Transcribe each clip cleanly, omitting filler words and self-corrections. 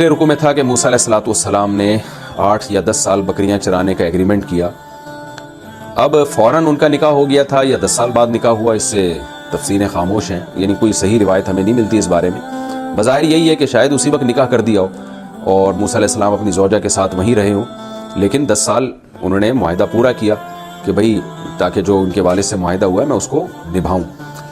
رکو میں تھا کہ موسیٰ علیہ الصلوۃ والسلام نے 8 یا 10 سال بکریاں چرانے کا ایگریمنٹ کیا. اب فوراً ان کا نکاح ہو گیا تھا یا 10 سال بعد نکاح ہوا، اس سے تفسیریں خاموش ہیں، یعنی کوئی صحیح روایت ہمیں نہیں ملتی اس بارے میں. بظاہر یہی ہے کہ شاید اسی وقت نکاح کر دیا ہو اور موسیٰ علیہ السلام اپنی زوجہ کے ساتھ وہیں رہے ہوں، لیکن 10 سال انہوں نے معاہدہ پورا کیا کہ بھئی تاکہ جو ان کے والد سے معاہدہ ہوا ہے میں اس کو نبھاؤں.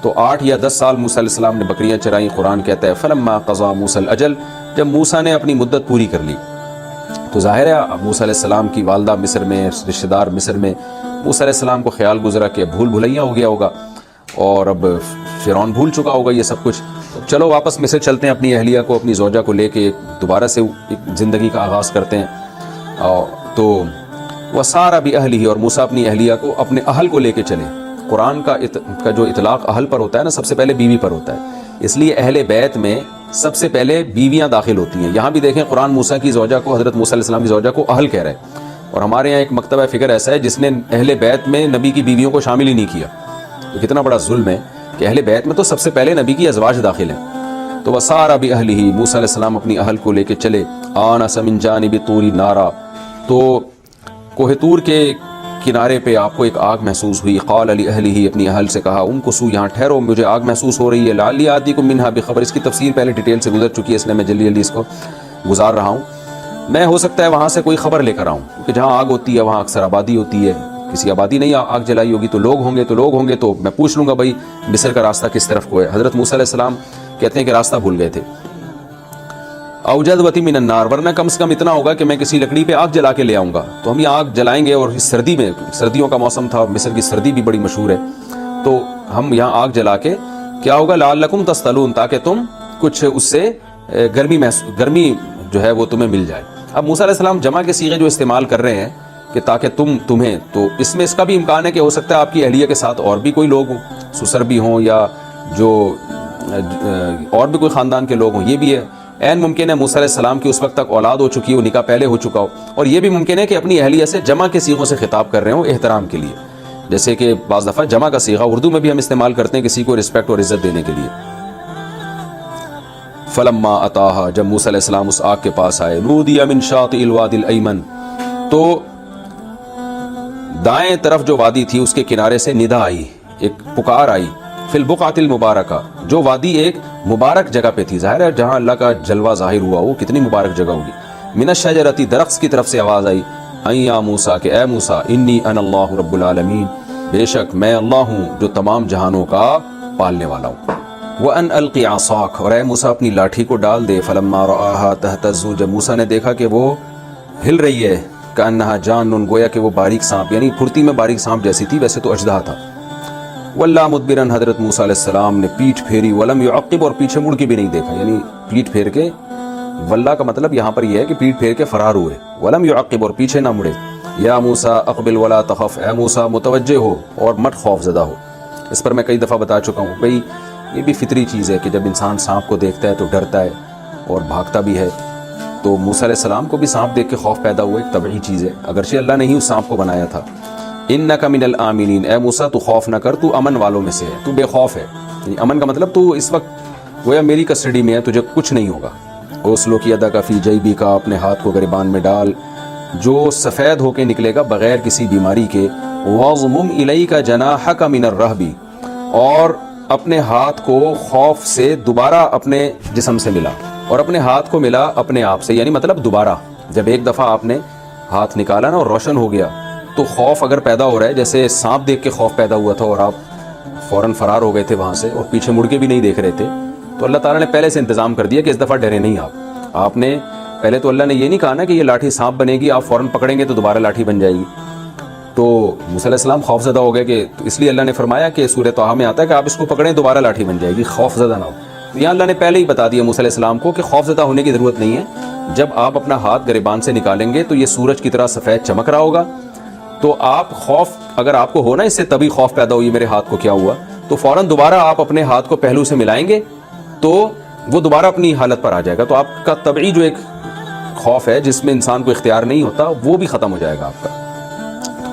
تو 8 یا 10 سال موسیٰ علیہ السلام نے بکریاں چرائیں. قرآن کہتا ہے فلما قضا موسیٰ الاجل، جب موسیٰ نے اپنی مدت پوری کر لی. تو ظاہر ہے موسیٰ علیہ السلام کی والدہ مصر میں، رشتہ دار مصر میں، موسیٰ علیہ السلام کو خیال گزرا کہ بھول بھلیا ہو گیا ہوگا اور اب فرعون بھول چکا ہوگا یہ سب کچھ. چلو واپس مصر چلتے ہیں، اپنی اہلیہ کو، اپنی زوجہ کو لے کے دوبارہ سے ایک زندگی کا آغاز کرتے ہیں. تو وسارا بأہلہ، اور موسیٰ اپنی اہلیہ کو، اپنے اہل کو لے کے چلے. قرآن کا جو اطلاق اہل پر ہوتا ہے نا، سب سے پہلے بیوی پر ہوتا ہے، اس لیے اہل بیت میں سب سے پہلے بیویاں داخل ہوتی ہیں. یہاں بھی دیکھیں قرآن موسیٰ کی زوجہ کو، حضرت موسیٰ علیہ السلام کی زوجہ کو اہل کہہ رہا ہے. اور ہمارے یہاں ایک مکتبہ فکر ایسا ہے جس نے اہل بیت میں نبی کی بیویوں کو شامل ہی نہیں کیا. تو کتنا بڑا ظلم ہے کہ اہل بیت میں تو سب سے پہلے نبی کی ازواج داخل ہیں. تو وسارا بأہلہ، موسیٰ علیہ السلام اپنی اہل کو لے کے چلے. آنس من جانب طور نارا، تو کوہ طور کے کنارے پہ آپ کو ایک آگ محسوس ہوئی. قال لأہلہ، اپنی اہل سے کہا امکثوا، یہاں ٹھہرو، مجھے آگ محسوس ہو رہی ہے. لعلی آتیکم منہا بخبر، اس کی تفسیر پہلے ڈیٹیل سے گزر چکی ہے، اس لیے میں جلدی اس کو گزار رہا ہوں. میں ہو سکتا ہے وہاں سے کوئی خبر لے کر آؤں، کیونکہ جہاں آگ ہوتی ہے وہاں اکثر آبادی ہوتی ہے. کسی آبادی نہیں آگ جلائی ہوگی تو لوگ ہوں گے تو میں پوچھ لوں گا بھائی مصر کا راستہ کس طرف کو ہے. حضرت موسیٰ علیہ السلام کہتے ہیں کہ راستہ بھول گئے تھے. او جذبۃ من النار، ورنہ کم سے کم اتنا ہوگا کہ میں کسی لکڑی پہ آگ جلا کے لے آؤں گا. تو ہم یہ آگ جلائیں گے، اور اس سردی میں، سردیوں کا موسم تھا اور مصر کی سردی بھی بڑی مشہور ہے، تو ہم یہاں آگ جلا کے کیا ہوگا، لعلکم تصطلون، تاکہ تم کچھ اس سے گرمی جو ہے وہ تمہیں مل جائے. اب موسیٰ علیہ السلام جمع کے صیغے جو استعمال کر رہے ہیں کہ تاکہ تمہیں، تو اس میں اس کا بھی امکان ہے کہ ہو سکتا ہے آپ کی اہلیہ کے ساتھ اور بھی کوئی لوگ ہوں، سسر بھی ہوں یا جو اور بھی کوئی خاندان کے لوگ ہوں. یہ بھی ہے، عین ممکن ہے موسیٰ علیہ السلام کی اس وقت تک اولاد ہو چکی ہو، نکاح پہلے ہو چکا ہو. اور یہ بھی ممکن ہے کہ اپنی اہلیہ سے جمع کے صیغوں سے خطاب کر رہے ہوں احترام کے لیے، جیسے کہ بعض دفعہ جمع کا صیغہ اردو میں بھی ہم استعمال کرتے ہیں کسی کو رسپیکٹ اور عزت دینے کے لیے. فلما اتاہا، جب موسیٰ علیہ السلام اس آگ کے پاس آئے. نودی من شاطئ الوادی الایمن، تو دائیں طرف جو وادی تھی اس کے کنارے سے ندا آئی، ایک پکار آئی. فی البقعۃ المبارکہ، جو وادی ایک مبارک جگہ پہ تھی. ظاہر ہے جہاں اللہ کا جلوہ ظاہر ہوا وہ کتنی مبارک جگہ ہوگی. من الشجرۃ، درخت کی طرف سے آواز آئی. ان یا موسیٰ، کہ اے موسیٰ، انی انا اللہ رب العالمین، بے شک میں اللہ ہوں جو تمام جہانوں کا پالنے والا ہوں. وان القی عصاک، اور اے موسیٰ اپنی لاٹھی کو ڈال دے. فلما رآہا تہتز، جب موسیٰ نے دیکھا کہ وہ ہل رہی ہے. کأنہا جان، گویا کہ وہ باریک سانپ، یعنی پھرتی میں باریک سانپ جیسی تھی، ویسے تو اژدہا تھا. واللہ مدبرن، حضرت موسیٰ علیہ السلام نے پیٹھ پھیری. ولم یعقب، اور پیچھے مڑ کے بھی نہیں دیکھا، یعنی پیٹھ پھیر کے، واللہ کا مطلب یہاں پر یہ ہے کہ پیٹھ پھیر کے فرار ہوئے. ولم یعقب، اور پیچھے نہ مڑے. یا موسیٰ اقبل ولا تخف، اے موسیٰ متوجہ ہو اور مت خوف زدہ ہو. اس پر میں کئی دفعہ بتا چکا ہوں بھئی یہ بھی فطری چیز ہے کہ جب انسان سانپ کو دیکھتا ہے تو ڈرتا ہے اور بھاگتا بھی ہے. تو موسیٰ علیہ السلام کو بھی سانپ دیکھ کے خوف پیدا ہوا، ایک طبعی چیز ہے، اگرچہ اللہ نے ہی اس سانپ کو بنایا تھا. انک من الآمنین، اے موسیٰ تو خوف نہ کر، تو امن والوں میں سے ہے، تو بے خوف ہے. یعنی امن کا مطلب تو اس وقت گویا میری کسٹڈی میں ہے، تجھے کچھ نہیں ہوگا. غسلو کی ادا کا فی جیبی کا، اپنے ہاتھ کو گریبان میں ڈال، جو سفید ہو کے نکلے گا بغیر کسی بیماری کے. وضمم الیک جناحک من الرہب، اور اپنے ہاتھ کو خوف سے دوبارہ اپنے جسم سے ملا، اور اپنے ہاتھ کو ملا اپنے آپ سے، یعنی مطلب دوبارہ جب ایک دفعہ آپ نے ہاتھ نکالا نا اور روشن ہو گیا، تو خوف اگر پیدا ہو رہا ہے، جیسے سانپ دیکھ کے خوف پیدا ہوا تھا اور آپ فوراً فرار ہو گئے تھے وہاں سے اور پیچھے مڑ کے بھی نہیں دیکھ رہے تھے، تو اللہ تعالیٰ نے پہلے سے انتظام کر دیا کہ اس دفعہ ڈرے نہیں آپ نے پہلے تو اللہ نے یہ نہیں کہا نا کہ یہ لاٹھی سانپ بنے گی، آپ فوراً پکڑیں گے تو دوبارہ لاٹھی بن جائے گی. تو موسیٰ علیہ السلام خوف زدہ ہو گئے، کہ اس لیے اللہ نے فرمایا کہ سورہ طٰہٰ میں آتا ہے کہ آپ اس کو پکڑیں دوبارہ لاٹھی بن جائے گی، خوف زدہ نہ ہو. تو یہاں اللہ نے پہلے ہی بتا دیا موسیٰ علیہ السلام کو کہ خوف زدہ ہونے کی ضرورت نہیں ہے. جب آپ اپنا ہاتھ گریبان سے نکالیں گے تو یہ سورج کی طرح سفید چمک رہا ہوگا، تو آپ خوف اگر آپ کو ہونا اس سے تبھی خوف پیدا ہوئی میرے ہاتھ کو کیا ہوا، تو فوراً دوبارہ آپ اپنے ہاتھ کو پہلو سے ملائیں گے تو وہ دوبارہ اپنی حالت پر آ جائے گا. تو آپ کا طبعی جو ایک خوف ہے جس میں انسان کو اختیار نہیں ہوتا وہ بھی ختم ہو جائے گا آپ کا.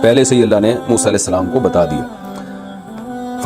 پہلے سے ہی اللہ نے موسیٰ علیہ السلام کو بتا دیا.